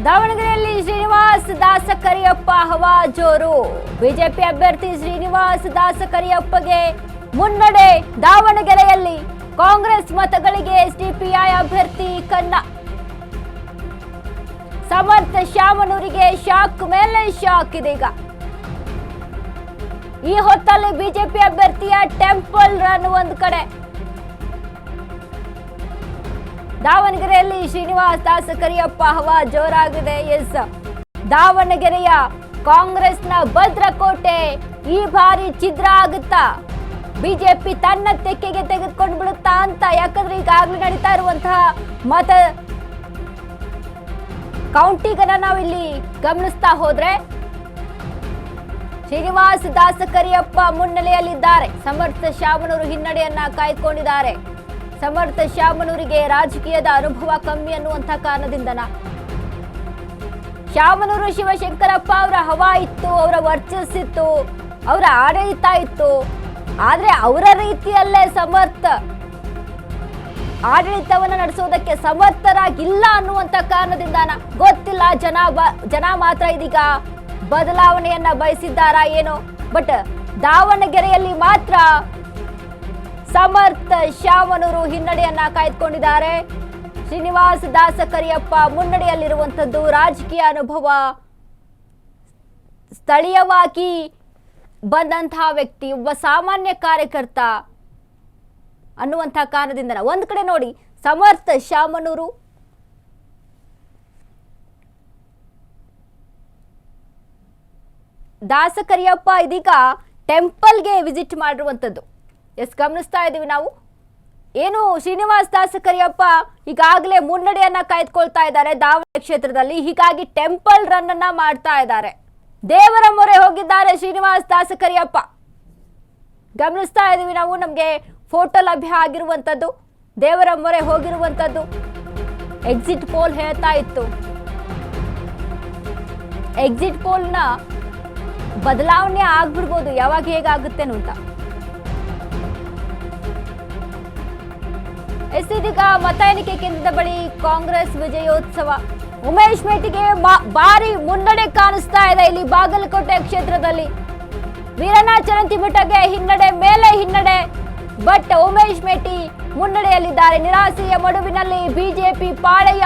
ದಾವಣಗೆರೆಯಲ್ಲಿ ಶ್ರೀನಿವಾಸ್ ದಾಸ ಕರಿಯಪ್ಪ ಹವಾ ಜೋರು. ಬಿಜೆಪಿ ಅಭ್ಯರ್ಥಿ ಶ್ರೀನಿವಾಸ್ ದಾಸ ಕರಿಯಪ್ಪಗೆ ಮುನ್ನಡೆ. ದಾವಣಗೆರೆಯಲ್ಲಿ ಕಾಂಗ್ರೆಸ್ ಮತಗಳಿಗೆ ಎಸ್ಡಿಪಿಐ ಅಭ್ಯರ್ಥಿ ಕನ್ನ. ಸಮರ್ಥ ಶಾಮನೂರಿಗೆ ಶಾಕ್ ಮೇಲೆ ಶಾಕ್ ಇದೀಗ. ಈ ಹೊತ್ತಲ್ಲಿ ಬಿಜೆಪಿ ಅಭ್ಯರ್ಥಿಯ ಟೆಂಪಲ್ ರನ್ ಒಂದು ಕಡೆ. ದಾವಣಗೆರೆಯಲ್ಲಿ ಶ್ರೀನಿವಾಸ್ ದಾಸ ಕರಿಯಪ್ಪ ಹವಾ ಜೋರಾಗಿದೆ. ಎಸ್, ದಾವಣಗೆರೆಯ ಕಾಂಗ್ರೆಸ್ನ ಭದ್ರಕೋಟೆ ಈ ಬಾರಿ ಛಿದ್ರ ಆಗುತ್ತಾ? ಬಿಜೆಪಿ ತನ್ನ ತೆಕ್ಕೆಗೆ ತೆಗೆದುಕೊಂಡು ಬಿಡುತ್ತಾ ಅಂತ? ಯಾಕಂದ್ರೆ ಈಗಾಗಲೇ ನಡೀತಾ ಇರುವಂತಹ ಮತ ಕೌಂಟಿಂಗ್ ನಾವು ಇಲ್ಲಿ ಗಮನಿಸ್ತಾ ಹೋದ್ರೆ ಶ್ರೀನಿವಾಸ್ ದಾಸ ಕರಿಯಪ್ಪ ಮುನ್ನೆಲೆಯಲ್ಲಿದ್ದಾರೆ. ಸಮರ್ಥ ಶಾಮನೂರು ಹಿನ್ನಡೆಯನ್ನ ಕಾಯ್ದುಕೊಂಡಿದ್ದಾರೆ. ಸಮರ್ಥ ಶಾಮನೂರಿಗೆ ರಾಜಕೀಯದ ಅನುಭವ ಕಮ್ಮಿ ಅನ್ನುವಂಥ ಕಾರಣದಿಂದನ ಶಾಮನೂರು ಶಿವಶಂಕರಪ್ಪ ಅವರ ಹವಾ ಇತ್ತು, ಅವರ ವರ್ಚಸ್ಸಿತ್ತು, ಅವರ ಆಡಳಿತ ಇತ್ತು. ಆದ್ರೆ ಅವರ ರೀತಿಯಲ್ಲೇ ಸಮರ್ಥ ಆಡಳಿತವನ್ನ ನಡೆಸೋದಕ್ಕೆ ಸಮರ್ಥರಾಗಿಲ್ಲ ಅನ್ನುವಂಥ ಕಾರಣದಿಂದಾನ ಗೊತ್ತಿಲ್ಲ. ಜನ ಮಾತ್ರ ಇದೀಗ ಬದಲಾವಣೆಯನ್ನ ಬಯಸಿದ್ದಾರಾ ಏನೋ. ಬಟ್ ದಾವಣಗೆರೆಯಲ್ಲಿ ಮಾತ್ರ ಸಮರ್ಥ ಶಾಮನೂರು ಹಿನ್ನಡೆಯನ್ನ ಕಾಯ್ದುಕೊಂಡಿದ್ದಾರೆ. ಶ್ರೀನಿವಾಸ್ ದಾಸ ಕರಿಯಪ್ಪ ಮುನ್ನಡೆಯಲ್ಲಿರುವಂಥದ್ದು. ರಾಜಕೀಯ ಅನುಭವ, ಸ್ಥಳೀಯವಾಗಿ ಬಂದಂತಹ ವ್ಯಕ್ತಿ, ಒಬ್ಬ ಸಾಮಾನ್ಯ ಕಾರ್ಯಕರ್ತ ಅನ್ನುವಂಥ ಕಾರಣದಿಂದ ಒಂದ್ ಕಡೆ ನೋಡಿ ಸಮರ್ಥ ಶಾಮನೂರು ದಾಸ ಕರಿಯಪ್ಪ ಇದೀಗ ಟೆಂಪಲ್ಗೆ ವಿಸಿಟ್ ಮಾಡಿರುವಂಥದ್ದು. ಎಸ್, ಗಮನಿಸ್ತಾ ಇದ್ದೀವಿ ನಾವು. ಏನು ಶ್ರೀನಿವಾಸ್ ದಾಸ ಕರಿಯಪ್ಪ ಈಗಾಗಲೇ ಮುನ್ನಡೆಯನ್ನ ಕಾಯ್ದುಕೊಳ್ತಾ ಇದ್ದಾರೆ ದಾವಣಗೆರೆ ಕ್ಷೇತ್ರದಲ್ಲಿ. ಹೀಗಾಗಿ ಟೆಂಪಲ್ ರನ್ ಅನ್ನ ಮಾಡ್ತಾ ಇದ್ದಾರೆ. ದೇವರ ಮೊರೆ ಹೋಗಿದ್ದಾರೆ ಶ್ರೀನಿವಾಸ್ ದಾಸ ಕರಿಯಪ್ಪ. ಗಮನಿಸ್ತಾ ಇದ್ದೀವಿ ನಾವು. ನಮಗೆ ಫೋಟೋ ಲಭ್ಯ ಆಗಿರುವಂಥದ್ದು, ದೇವರ ಮೊರೆ ಹೋಗಿರುವಂಥದ್ದು. ಎಕ್ಸಿಟ್ ಪೋಲ್ ಹೇಳ್ತಾ ಇತ್ತು, ಎಕ್ಸಿಟ್ ಪೋಲ್ನ ಬದಲಾವಣೆ ಆಗ್ಬಿಡ್ಬೋದು, ಯಾವಾಗ ಹೇಗಾಗುತ್ತೇನು ಅಂತ. ಇದೀಗ ಮತ ಎಣಿಕೆ ಕೇಂದ್ರದ ಬಳಿ ಕಾಂಗ್ರೆಸ್ ವಿಜಯೋತ್ಸವ. ಉಮೇಶ್ ಮೇಟಿಗೆ ಭಾರಿ ಮುನ್ನಡೆ ಕಾಣಿಸ್ತಾ ಇದೆ ಇಲ್ಲಿ ಬಾಗಲಕೋಟೆ ಕ್ಷೇತ್ರದಲ್ಲಿ. ವೀರಣ್ಣ ಚರಂತಿಮಠಗೆ ಹಿನ್ನಡೆ ಮೇಲೆ ಹಿನ್ನಡೆ. ಬಟ್ ಉಮೇಶ್ ಮೇಟಿ ಮುನ್ನಡೆಯಲ್ಲಿದ್ದಾರೆ. ನಿರಾಸೆಯ ಮಡುವಿನಲ್ಲಿ ಬಿಜೆಪಿ ಪಾಳೆಯ.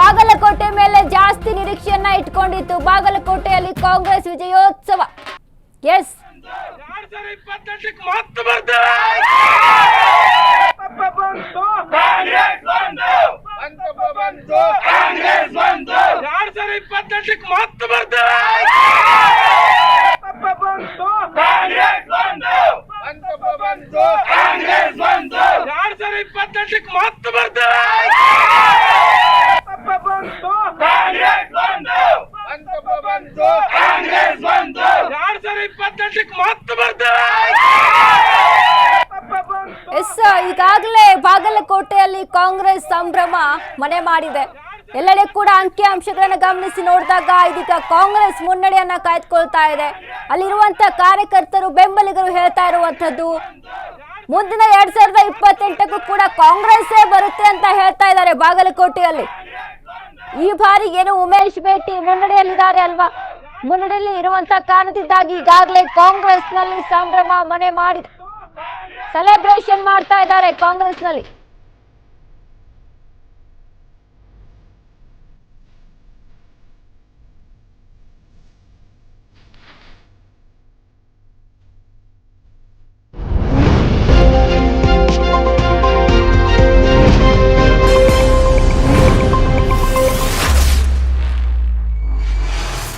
ಬಾಗಲಕೋಟೆ ಮೇಲೆ ಜಾಸ್ತಿ ನಿರೀಕ್ಷೆಯನ್ನ ಇಟ್ಕೊಂಡಿತ್ತು. ಬಾಗಲಕೋಟೆಯಲ್ಲಿ ಕಾಂಗ್ರೆಸ್ ವಿಜಯೋತ್ಸವ. ಎಸ್, ಈಗಾಗಲೇ ಬಾಗಲಕೋಟೆಯಲ್ಲಿ ಕಾಂಗ್ರೆಸ್ ಸಂಭ್ರಮ ಮನೆ ಮಾಡಿದೆ. ಎಲ್ಲೆಡೆ ಕೂಡ ಅಂಕಿ ಅಂಶಗಳನ್ನ ಗಮನಿಸಿ ನೋಡಿದಾಗ ಇದೀಗ ಕಾಂಗ್ರೆಸ್ ಮುನ್ನಡೆಯನ್ನ ಕಾಯ್ದುಕೊಳ್ತಾ ಇದೆ. ಅಲ್ಲಿರುವಂತ ಕಾರ್ಯಕರ್ತರು, ಬೆಂಬಲಿಗರು ಹೇಳ್ತಾ ಇರುವಂತದ್ದು ಮುಂದಿನ 2028ಕ್ಕೂ ಕೂಡ ಕಾಂಗ್ರೆಸ್ಸೇ ಬರುತ್ತೆ ಅಂತ ಹೇಳ್ತಾ ಇದ್ದಾರೆ ಬಾಗಲಕೋಟೆಯಲ್ಲಿ. ಈ ಬಾರಿ ಏನು ಉಮೇಶ್ ಮೇಟಿ ಮುನ್ನಡೆಯಲ್ಲಿದ್ದಾರೆ ಅಲ್ವಾ? ಮುನ್ನಡೆಯಲ್ಲಿ ಇರುವಂತ ಕಾರಣದಿಂದಾಗಿ ಈಗಾಗಲೇ ಕಾಂಗ್ರೆಸ್ ನಲ್ಲಿ ಸಂಭ್ರಮ ಮನೆ ಮಾಡಿದೆ. ಸೆಲೆಬ್ರೇಷನ್ ಮಾಡ್ತಾ ಇದ್ದಾರೆ ಕಾಂಗ್ರೆಸ್ ನಲ್ಲಿ.